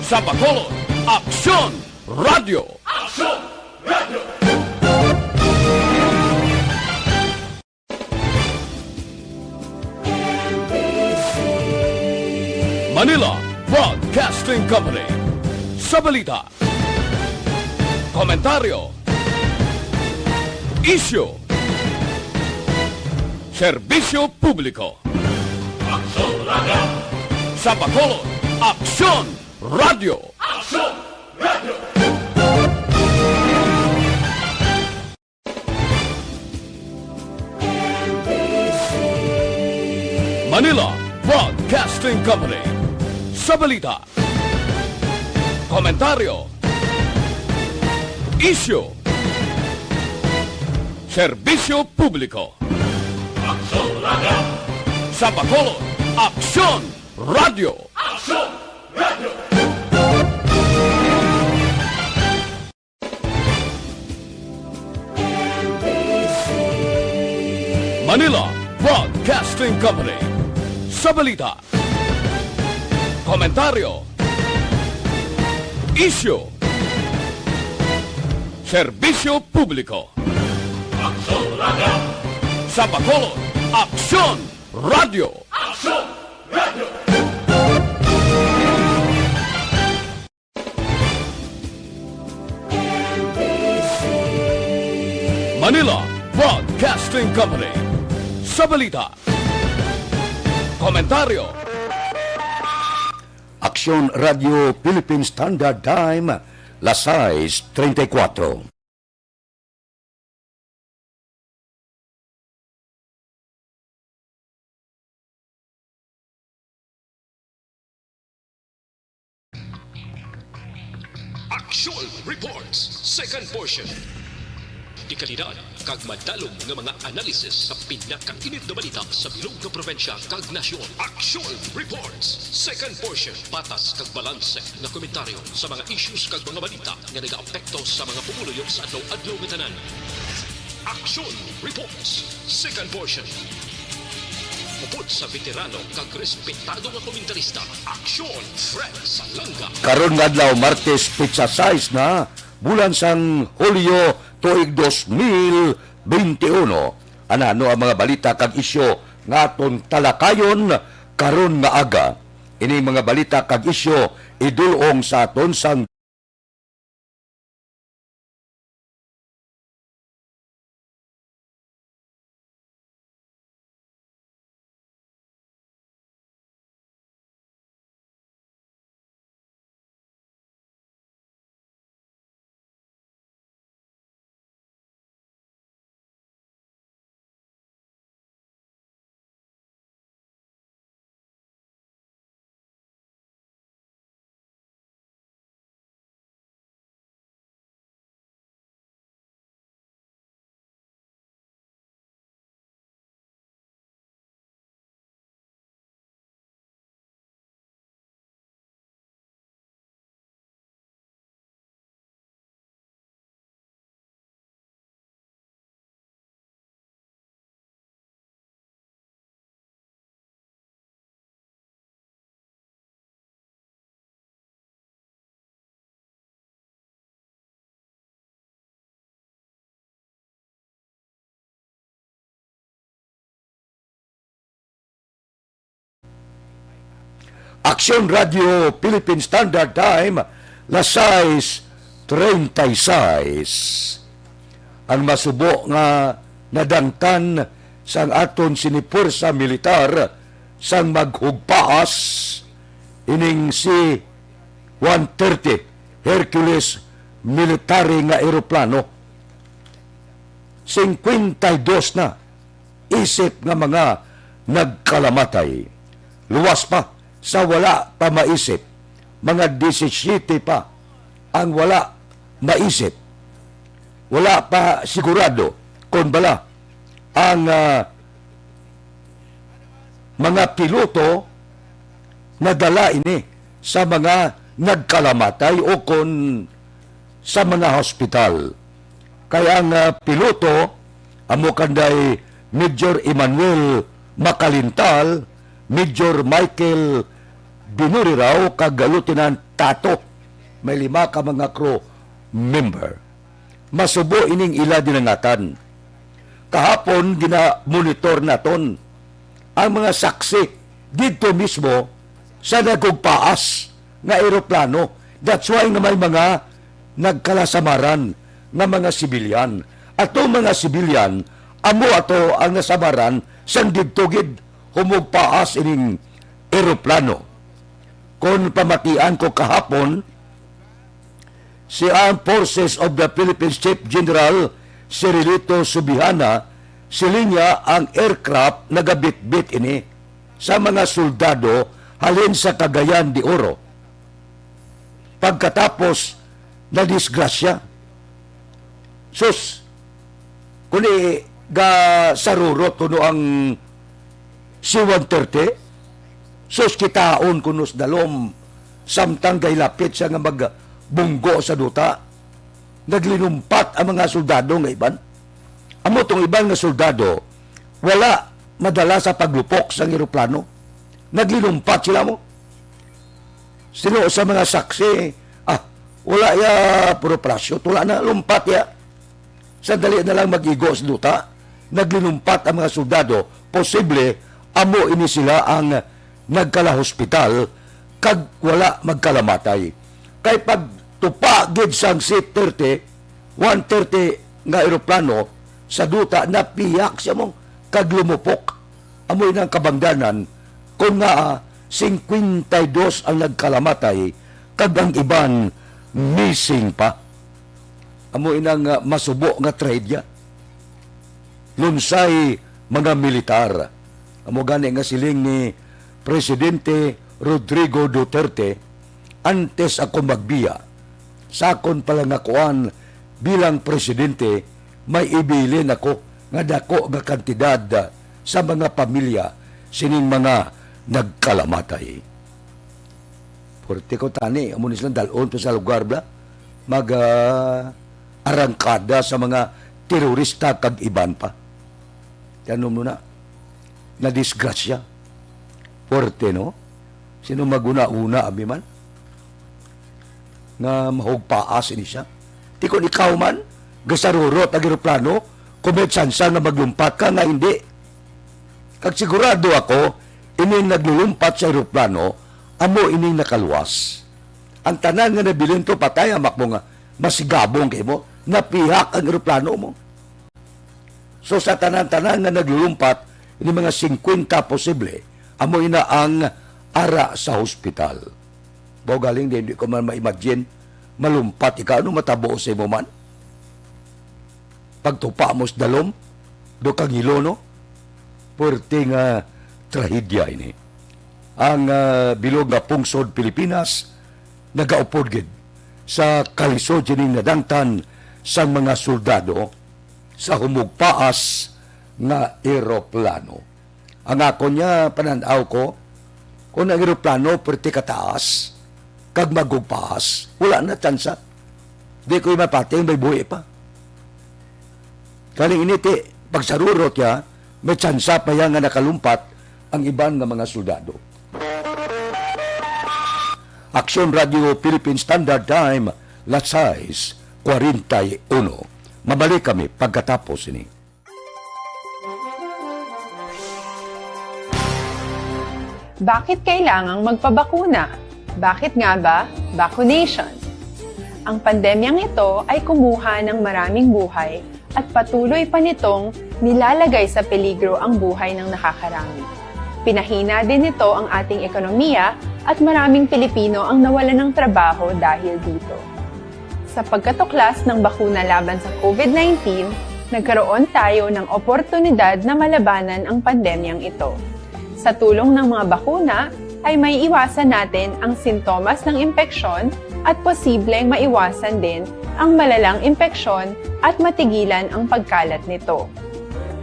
Sa Bacolod, Aksyon Radio. Aksyon Radio! Manila Broadcasting Company. Sa balita, komentaryo, isyu, serbisyo publiko. Aksyon Radio! Sa Bacolod, Aksyon Radio. Aksyon Radio! Manila Broadcasting Company. Sa balita, komentaryo, isyu, serbisyo publiko. Aksyon Radio! Sa Bacolod, Aksyon Radio. Aksyon Radio! Manila Broadcasting Company. Sa balita, komentaryo, isyu, serbisyo publiko. Aksyon Radio! Sa Bacolod, Aksyon Radio. Aksyon Radio! Manila Broadcasting Company. Sa balita, komentaryo, Aksyon Radio Philippine Standard Time, las 6:34. Aksyon Reports, second portion. Di kalidad, kag madalong nga mga analisis sa pinakainit na balita sa bilog na probinsya kag nasyon. Aksyon Reports, second portion. Patas kag balanse na komentaryo sa mga issues kag mga balita nga nagaapekto sa mga pumuluyo sa adlaw-adlaw nga tanan. Aksyon Reports, second portion. Mupod sa veterano kag respetado nga komentarista. Aksyon Fred Salanga. Karon nga adlaw Martes pizza size na bulan sang Hulyo tuig 2021. Ano ang mga balita kag isyo nga aton talakayon karon nga aga. Ini mga balita kag isyo idulong sa aton sang Aksyon Radio Philippine Standard Time, las 6:36. Ang masubo nga nadangtan sang aton sinipursa militar sang maghugpaas ining si 130 Hercules military nga eroplano. 52 na isip nga mga nagkalamatay. Luwas pa sa wala pa maisip. Mga 17 pa ang wala maisip. Wala pa sigurado kung bala ang mga piloto na dala ini sa mga nagkalamatay o kung sa mga hospital. Kaya ang piloto, amo kanday Major Emmanuel Makalintal, Major Michael binuri raw kag Lieutenant Tato. May 5 ka mga crew member. Masubo ining ila dinangatan. Kahapon gina-monitor naton ang mga saksi dito mismo sa nagugpaas nga eroplano. That's why nga may mga nagkalasamaran nga mga sibilyan. Ato mga sibilyan, amo ato ang nasamaran sang didtugid humugpaas ining eroplano. Kung pamatian ko kahapon, si Armed Forces of the Philippines Chief General Cirilito Subihana, silinya ang aircraft nagabit-bit ini sa mga soldado halin sa Cagayan de Oro. Pagkatapos na disgrasya. Sus, kuni ga sarurot kuno ang C-130, sus kitaon kunos dalom samtang kay lapit siya nga magbunggo sa duta. Naglinumpat ang mga soldado nga iban. Amo tong iban nga soldado wala madala sa paglupok sa eroplano. Naglinumpat sila mo. Sino sa mga saksi, wala ya puro prasyo, wala na lumpat ya. Sandali na lang mag-igo sa duta. Naglinumpat ang mga soldado. Posible amo ini sila ang nagkala-hospital kag wala magkalamatay. Kay pag tupa gid sang C-30, 130 nga eroplano sa duta, napiyak siya mong kag lumupok. Amoy ng kabangdanan kung nga 52 ang nagkalamatay kag ang iban missing pa. Amoy ng masubo nga trahedya. Lunsay mga militar. Amo gani nga siling ni Presidente Rodrigo Duterte, antes ako magbiya, sakon pala nga kuan bilang presidente, may ibilin ako nga dako nga kantidad sa mga pamilya sining mga nagkalamatay. Porte ko tani, amo ni silang dalon pa sa lugar bla, arangkada sa mga terorista kag iban pa. Tanom mo na disgrasya. Porte, no? Sino maguna-una, abiman? Nga mahugpaas ini siya. Di kung ikaw man, gasarurot ang aeroplano, kung may tsansa na maglumpat ka, nga hindi. Kag sigurado ako, ining naglulumpat sa aeroplano, amo ining nakaluwas. Ang tanan nga nabilin to, patay, amak mo nga, masigabong kayo mo, napihak ang aeroplano mo. So sa tanan-tanan nga naglulumpat, ini mga 50 posible, amo ina ang ara sa hospital. Bao galing din, hindi ko man ma-imagine, malumpat ikaw, ano matabo sa imo man? Pagtupa mo sa dalom, do kang hilo, no? Puwerte nga trahedya ini. Ang bilog nga pungsod Pilipinas, nagaupod gid sa kalisod jining nadangtan sa mga soldado sa humugpaas nga eroplano. Ang ako niya, pananaw ko, kung ang eroplano perti kataas, kag magugpaas, wala na tsansa. Di ko mapati, may buhay pa. Kaling initi, pag sarurot ya, may tsansa pa yan nga nakalumpat ang iban nga mga soldado. Aksyon Radio Philippine Standard Time, Lasais, 41. Mabalik kami pagkatapos ini. Bakit kailangang magpabakuna? Bakit nga ba vaccination? Ang pandemyang ito ay kumuha ng maraming buhay at patuloy pa nitong nilalagay sa peligro ang buhay ng nakakarami. Pinahina din nito ang ating ekonomiya at maraming Pilipino ang nawalan ng trabaho dahil dito. Sa pagkatuklas ng bakuna laban sa COVID-19, nagkaroon tayo ng oportunidad na malabanan ang pandemyang ito. Sa tulong ng mga bakuna, ay may iwasan natin ang sintomas ng impeksyon at posibleng maiwasan din ang malalang impeksyon at matigilan ang pagkalat nito.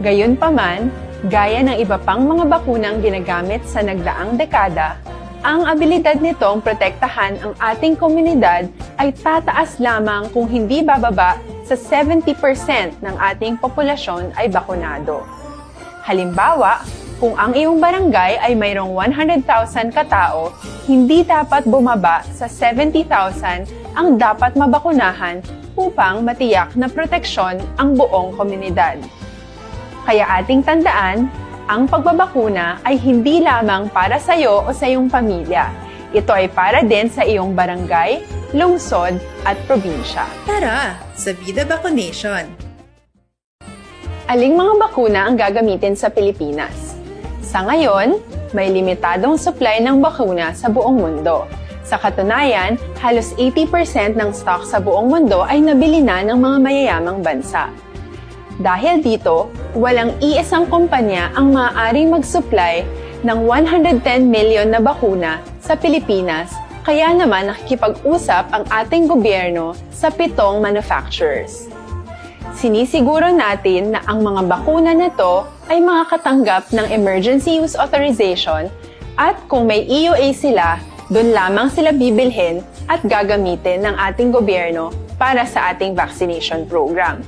Gayunpaman, gaya ng iba pang mga bakunang ginagamit sa nagdaang dekada, ang abilidad nitong protektahan ang ating komunidad ay tataas lamang kung hindi bababa sa 70% ng ating populasyon ay bakunado. Halimbawa, Kung ang iyong barangay ay mayroong 100,000 katao, hindi dapat bumaba sa 70,000 ang dapat mabakunahan upang matiyak na proteksyon ang buong komunidad. Kaya ating tandaan, ang pagbabakuna ay hindi lamang para sa iyo o sa iyong pamilya. Ito ay para din sa iyong barangay, lungsod at probinsya. Tara, sa Vida Vaccination! Aling mga bakuna ang gagamitin sa Pilipinas? Sa ngayon, may limitadong supply ng bakuna sa buong mundo. Sa katunayan, halos 80% ng stock sa buong mundo ay nabili na ng mga mayayamang bansa. Dahil dito, walang iisang kumpanya ang maaaring mag-supply ng 110 million na bakuna sa Pilipinas, kaya naman nakikipag-usap ang ating gobyerno sa 7 manufacturers. Sinisiguro natin na ang mga bakuna na to ay makakatanggap ng Emergency Use Authorization at kung may EUA sila, doon lamang sila bibilhin at gagamitin ng ating gobyerno para sa ating vaccination program.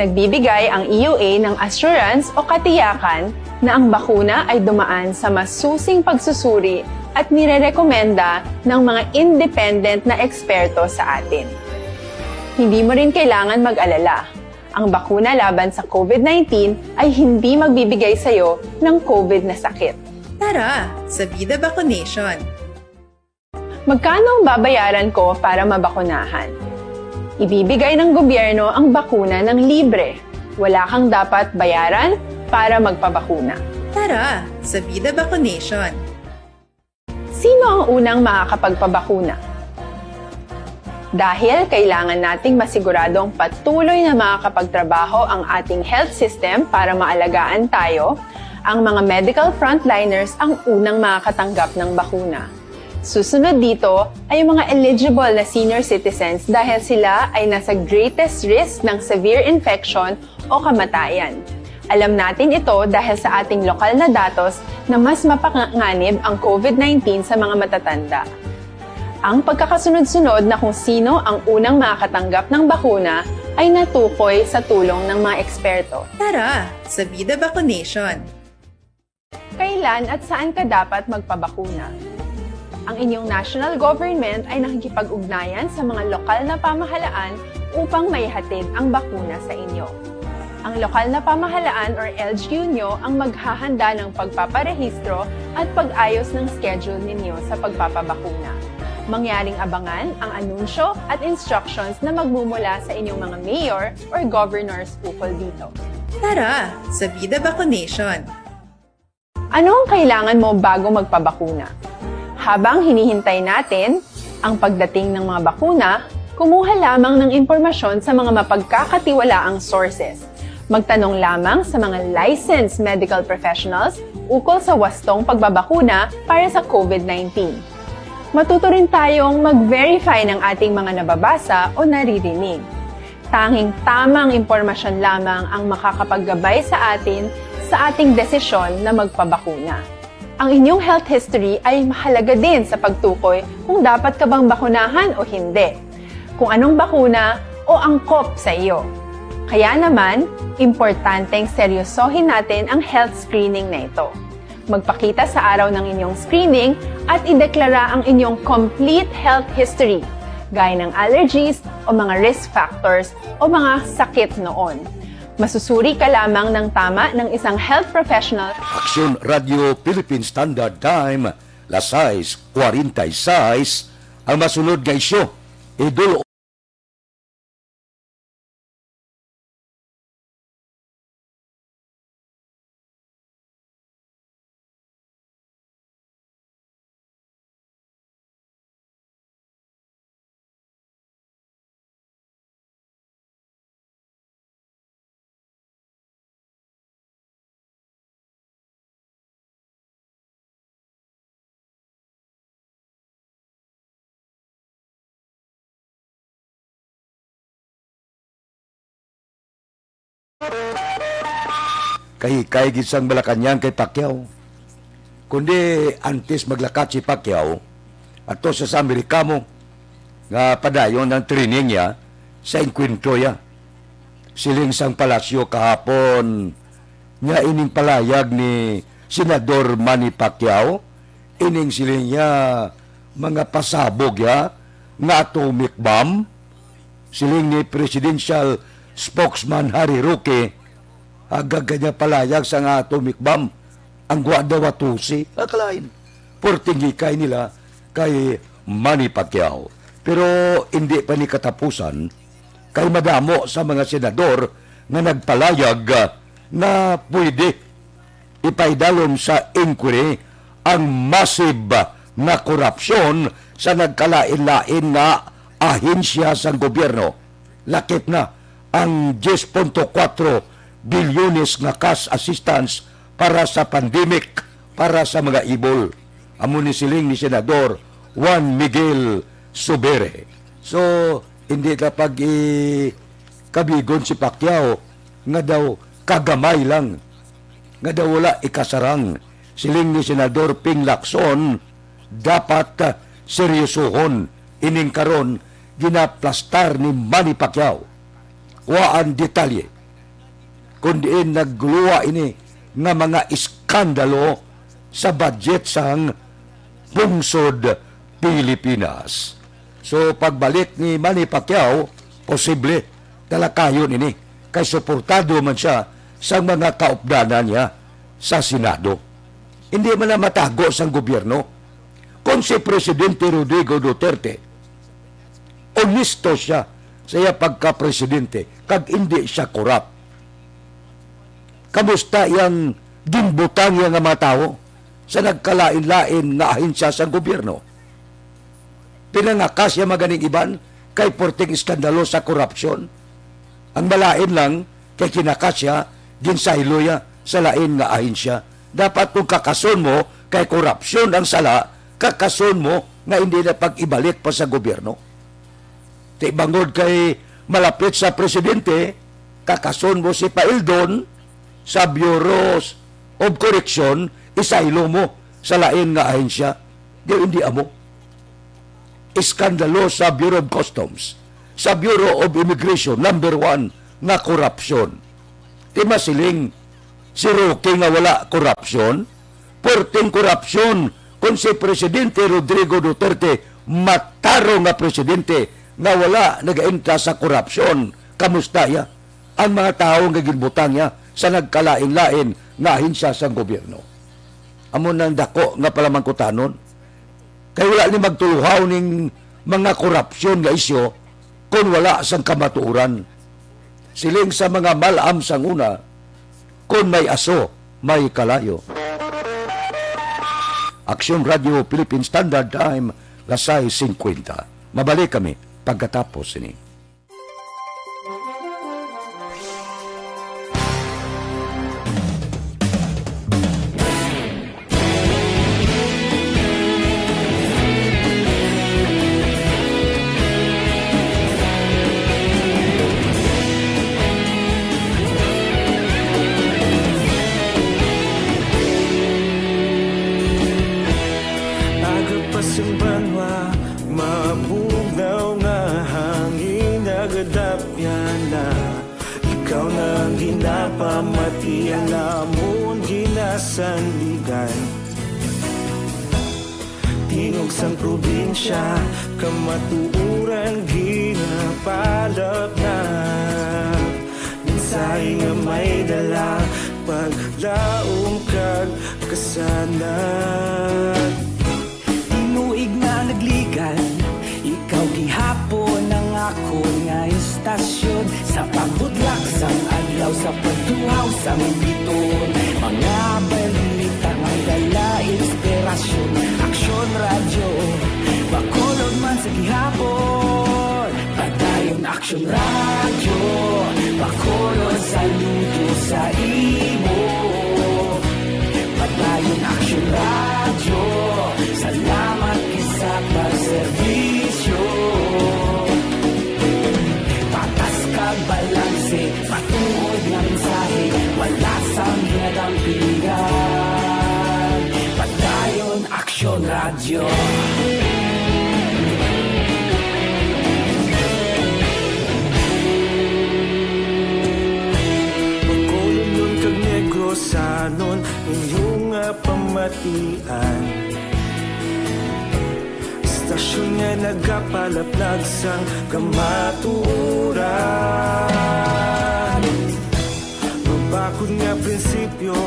Nagbibigay ang EUA ng assurance o katiyakan na ang bakuna ay dumaan sa masusing pagsusuri at nirerekomenda ng mga independent na eksperto sa atin. Hindi mo rin kailangan mag-alala. Ang bakuna laban sa COVID-19 ay hindi magbibigay sa iyo ng COVID na sakit. Tara, sa Vida Vaccination! Magkano ang babayaran ko para mabakunahan? Ibibigay ng gobyerno ang bakuna ng libre. Wala kang dapat bayaran para magpabakuna. Tara, sa Vida Vaccination! Sino ang unang makakapagpabakuna? Dahil kailangan nating masiguradong patuloy na makakapagtrabaho ang ating health system para maalagaan tayo, ang mga medical frontliners ang unang makakatanggap ng bakuna. Susunod dito ay yung mga eligible na senior citizens dahil sila ay nasa greatest risk ng severe infection o kamatayan. Alam natin ito dahil sa ating lokal na datos na mas mapanganib ang COVID-19 sa mga matatanda. Ang pagkakasunod-sunod na kung sino ang unang makakatanggap ng bakuna ay natukoy sa tulong ng mga eksperto. Tara, sa Vida Vaccination! Kailan at saan ka dapat magpabakuna? Ang inyong national government ay nakikipag-ugnayan sa mga lokal na pamahalaan upang maihatid ang bakuna sa inyo. Ang lokal na pamahalaan or LGU nyo ang maghahanda ng pagpaparehistro at pag-ayos ng schedule ninyo sa pagpapabakuna. Mangyaring abangan ang anunsyo at instructions na magmumula sa inyong mga mayor or governors ukol dito. Tara, sa Vida Vaccination! Ano ang kailangan mo bago magpabakuna? Habang hinihintay natin ang pagdating ng mga bakuna, kumuha lamang ng impormasyon sa mga mapagkakatiwalaang sources. Magtanong lamang sa mga licensed medical professionals ukol sa wastong pagbabakuna para sa COVID-19. Matuto rin tayong mag-verify ng ating mga nababasa o naririnig. Tanging tamang impormasyon lamang ang makakapaggabay sa atin sa ating desisyon na magpabakuna. Ang inyong health history ay mahalaga din sa pagtukoy kung dapat ka bang bakunahan o hindi, kung anong bakuna o angkop sa iyo. Kaya naman, importanteng seryosohin natin ang health screening na ito. Magpakita sa araw ng inyong screening at ideklara ang inyong complete health history, gaya ng allergies o mga risk factors o mga sakit noon. Masusuri ka lamang ng tama ng isang health professional. Aksyon Radio Philippine Standard Time, las 6:46, ang masunod nga isyo, idul kay gisang Malacanang kay Pacquiao. Kundi antes maglakat si Pacquiao ato sa Amerikamo nga padayon ng training niya sa enkwentro ya. Siling sang palasyo kahapon nga ining palayag ni Senador Manny Pacquiao, ining siling niya mga pasabog ya nga atomic bomb, siling ni Presidential Spokesman Harry Roque, agag kanya palayag sa nga atomic bomb, ang guadawa tusi, akalain, portingikay nila kay Manny Pacquiao. Pero hindi pa ni katapusan, kay madamo sa mga senador nga nagpalayag na pwede ipaidalon sa inquiry ang massive na korupsyon sa nagkalain-lain nga ahensya sa gobyerno. Lakip na ang 10.4 bilyones nga cash assistance para sa pandemic, para sa mga ibol. Amo ni siling ni Senador Juan Miguel Subere. So, hindi kapag kabigon si Pacquiao nga daw kagamay lang, nga daw wala ikasarang. Siling ni Senador Ping Lacson, dapat seryosohon ining karon ginaplastar ni Manny Pacquiao. Waan detalye kundiin nagluwa ini nga mga iskandalo sa budget sang pungsod Pilipinas. So pagbalik ni Manny Pacquiao, posible talakayon ini kay suportado man siya sa mga kaupdanan niya sa Senado. Hindi man na matago sa gobyerno. Kung si Presidente Rodrigo Duterte, honesto siya sa iya pagka-presidente, kag hindi siya korap. Kamusta yang ginbutang yang mga tao sa nagkalain-lain nga ahensya sa gobyerno? Pinangakas siya maganing iban kay porting iskandalo sa korupsyon. Ang malain lang kay kinakas siya, ginsaylo ya sa lain nga ahensya. Dapat kung kakason mo kay korupsyon ang sala, kakason mo nga hindi na pag-ibalik pa sa gobyerno. Bangod kay malapit sa presidente, kakason mo si Paildon sa Bureau of Correction, isaylo mo sa lain nga ahensya. Di hindi amo. Iskandalo sa Bureau of Customs, sa Bureau of Immigration, number 1 nga korupsyon. Di masiling si Roque nga wala korupsyon, porting korupsyon kung si Presidente Rodrigo Duterte mataro nga presidente nga wala nagainta sa korupsyon. Kamusta ya ang mga tao nga ginbutang niya sa nagkalain-lain nga ahensya sa gobyerno? Amo nang dako nga palamangkutanon. Kay wala ni magtuluhaw ning mga korupsyon nga isyo kung wala sang kamatuoran. Siling sa mga malam sang una, kung may aso, may kalayo. Aksyon Radio Philippine Standard Time, lasay 50. Mabalik kami pagkatapos ini. Mabugaw nga hangin nagadapyan na ikaw nang ginapamati ang lamon ginasandigan. Tingog sang probinsya kamatuuran ginapalap na minsay nga may dala paglaom kag kasanat. Inuig na nagligan, ikaw gihapon ang ako nga istasyon. Sa pagbudlak sang adlaw, sa pagtuhaw sang biton, mga balita nga dala inspirasyon. Aksyon radyo, bakolod man sa gihapon. Padayon Aksyon radyo, bakolod saludo sa imo. Padayon Aksyon radyo, salamat sa pagserbisyo. Patas kag balanse, patuod nga mensahe, wala sang hinadampingan. Padayon Aksyon radyo. kapian. Istasyon nga nagapalaplag sang kamaturan. Mabakod nga prinsipyo,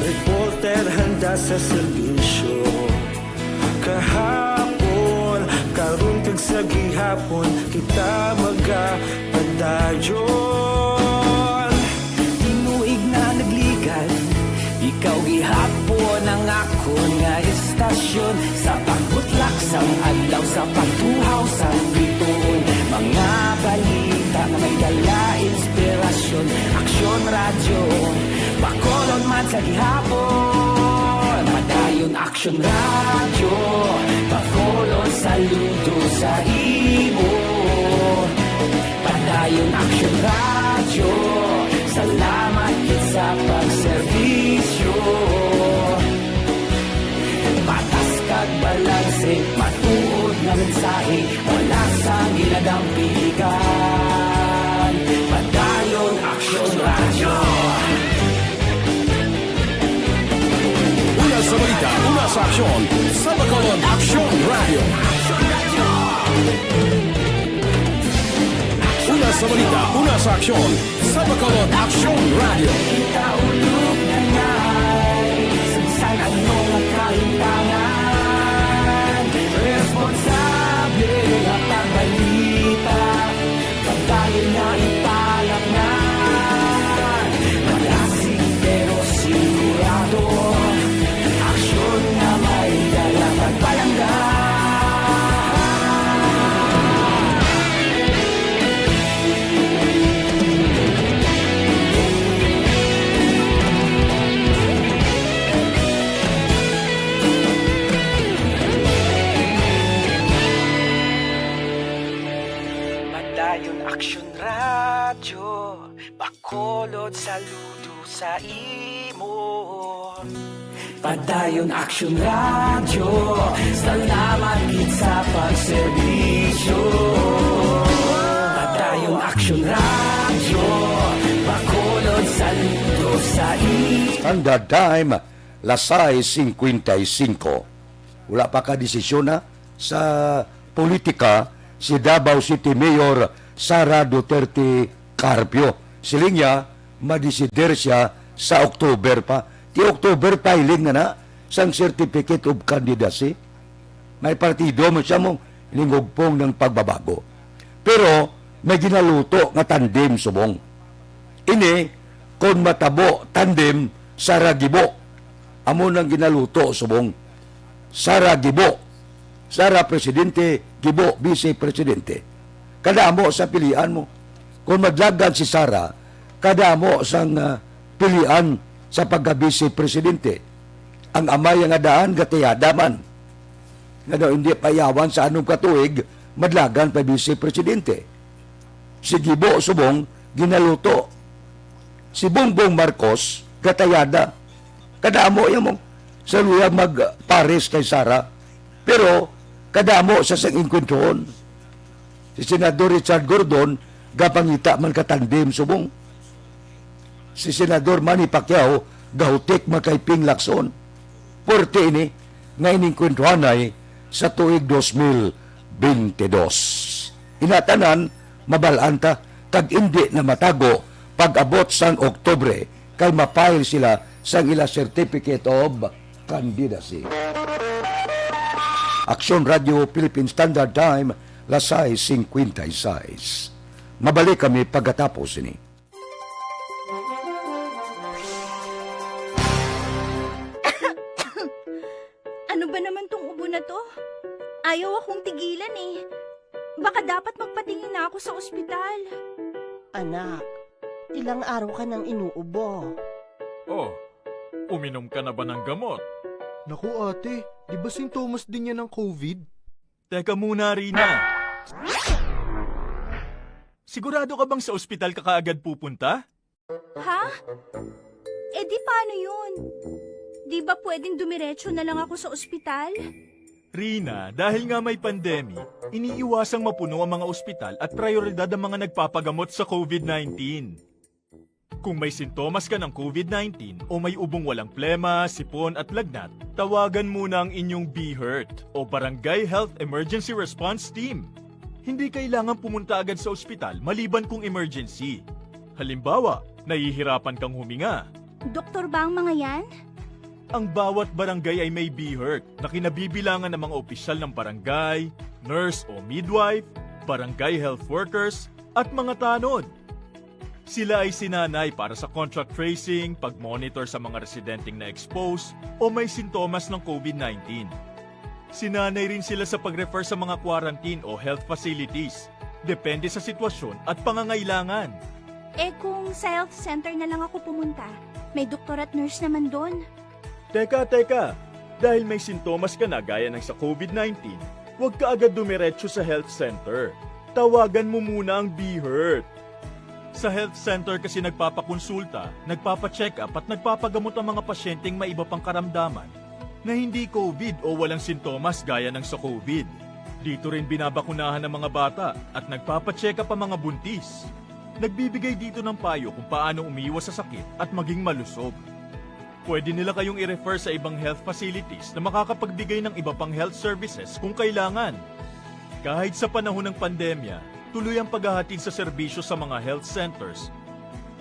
reporter handa sa serbisyo. Kahapon, karon kag sa gihapon, kita magapadayon. Tinuig na nagligan, ikaw gihapon ang ako nga istasyon. Sa pagbutlak sang adlaw, sa pagtuhaw sang bituon, mga balita na may dala inspirasyon. Aksyon radyo, bakolon man sa gihapon. Padayon Aksyon radyo, bakolon saludo sa imo. Padayon Aksyon radyo, salamat kit sa pagserbisyo. Patas kag balanse, matuod na mensahe, wala sa ginadampikan. Padayon Aksyon radyo. Una sa balita, una sa aksyon, sa Bacolod Aksyon Radio. Una sa balita, una sa aksyon, sa Bacolod Aksyon Radio. Kita ulog na ngay, sagsay anong ang kahintangan. Responsable at ang balita, pagdayon na ipalak na. Malasig pero sigurado, aksyon na may dalang pagpalangga. Padayon Aksyon radyo, bakolod saludo sa imo. Padayon Aksyon radyo, salamat kit sa pagserbisyo. Padayon Aksyon radyo, bakolod saludo sa imo. Standard Time, Lasay 55. Wala pa ka desisyon na sa politika si Davao City Mayor Sara Duterte Carpio. Siling niya, madesider siya sa October pa. Di October filing na sang Certificate of Candidacy. May partido mo siya mong lingugpong ng pagbabago. Pero may ginaluto nga tandem subong. Ini, kung matabo tandem Sara Gibo. Amo nang ginaluto subong. Sara Gibo. Sara Presidente, Gibo Vice Presidente. Kadamo sa pilian mo. Kung maglagan si Sara, kadamo sang pilian sa pagka-Vice Presidente. Ang amay nga daan, gatiyada man. Nga daw hindi payawan sa anong katuig, madlagan pa Vice Presidente. Si Gibo subong, ginaluto. Si Bongbong Marcos, gatayada. Kadamo yung mong sa luyag magpares kay Sara. Pero, kadamo sa sang inkwentuhon. Si Senador Richard Gordon, gapangita man katandem subong. Si Senador Manny Pacquiao, gahutik man kay Ping Lacson. Porte ini, nga inikwentuhan ay sa tuig 2022. Inatanan, mabalaan ta, kag hindi na matago, pag-abot sang Oktobre, kay mapile sila sang ila Certificate of Candidacy. Aksyon Radio Philippine Standard Time, Lasay 56. Mabalik kami pagkatapos ini. Ano ba naman tong ubo na to? Ayaw akong tigilan eh. Baka dapat magpatingin na ako sa ospital. Anak, ilang araw ka nang inuubo. Oh, uminom ka na ba ng gamot? Naku ate, di ba sintomas din yan ng COVID? Teka muna, Rina. Sigurado ka bang sa ospital ka kaagad pupunta? Ha? Eh di paano yun? Di ba pwedeng dumiretso na lang ako sa ospital? Rina, dahil nga may pandemic, iniiwasang mapuno ang mga ospital at prioridad ang mga nagpapagamot sa COVID-19. Kung may sintomas ka ng COVID-19 o may ubong walang plema, sipon at lagnat, tawagan muna ang inyong BHERT o Barangay Health Emergency Response Team. Hindi kailangan pumunta agad sa ospital maliban kung emergency. Halimbawa, nahihirapan kang huminga. Doktor ba ang mga yan? Ang bawat barangay ay may BHERT na kinabibilangan ng mga opisyal ng barangay, nurse o midwife, barangay health workers, at mga tanod. Sila ay sinanay para sa contact tracing, pag-monitor sa mga residenteng na-expose o may sintomas ng COVID-19. Sinanay rin sila sa pag-refer sa mga quarantine o health facilities, depende sa sitwasyon at pangangailangan. Kung sa health center na lang ako pumunta, may doktor at nurse naman doon. Teka, dahil may sintomas ka na gaya ng sa COVID-19, huwag ka agad dumiretso sa health center. Tawagan mo muna ang BHERT. Sa health center kasi nagpapakonsulta, nagpapacheck up at nagpapagamot ang mga pasyenteng may iba pang karamdaman na hindi COVID o walang sintomas gaya ng sa COVID. Dito rin binabakunahan ng mga bata at nagpapacheck up ang mga buntis. Nagbibigay dito ng payo kung paano umiwas sa sakit at maging malusog. Pwede nila kayong i-refer sa ibang health facilities na makakapagbigay ng iba pang health services kung kailangan. Kahit sa panahon ng pandemya, tuloy ang paghahatid sa serbisyo sa mga health centers.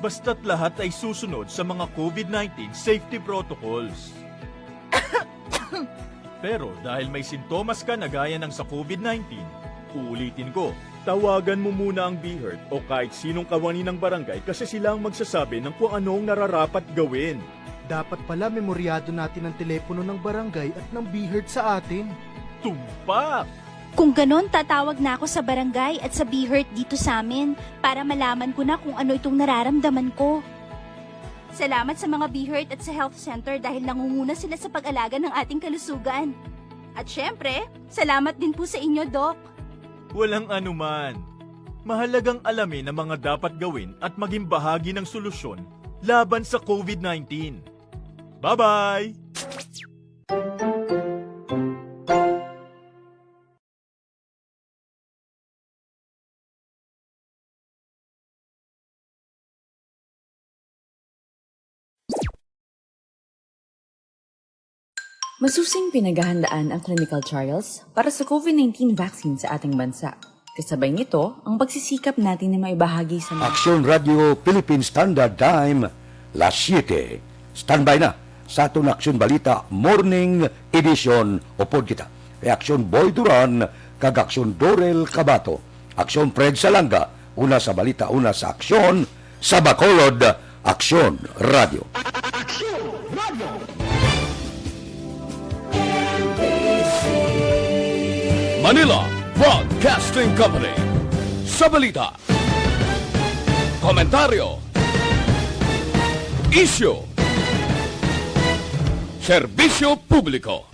Basta't lahat ay susunod sa mga COVID-19 safety protocols. Pero dahil may sintomas ka na gaya ng sa COVID-19, uulitin ko, tawagan mo muna ang BHERT o kahit sinong kawani ng barangay kasi sila ang magsasabi ng kung anong nararapat gawin. Dapat pala memoryado natin ang telepono ng barangay at ng BHERT sa atin. Tumpak! Kung ganon, tatawag na ako sa barangay at sa BHERT dito sa amin para malaman ko na kung ano itong nararamdaman ko. Salamat sa mga BHERT at sa health center dahil nangunguna sila sa pag-alaga ng ating kalusugan. At syempre, salamat din po sa inyo, Doc. Walang anuman. Mahalagang alamin ang mga dapat gawin at maging bahagi ng solusyon laban sa COVID-19. Bye-bye! Masusing pinaghahandaan ang clinical trials para sa COVID-19 vaccine sa ating bansa. Kasabay nito, ang pagsisikap natin na maibahagi sa mga... Aksyon Radio Philippine Standard Time, las 7. Standby na sa atong Aksyon Balita Morning Edition o pod kita. Aksyon Boy Duran, kag Aksyon Dorel Cabato. Aksyon Fred Salanga, una sa balita, una sa aksyon, sa Bacolod, Aksyon Radio. Aksyon Radio! Manila Broadcasting Company. Sa balita, komentaryo, isyu, serbisyo publiko.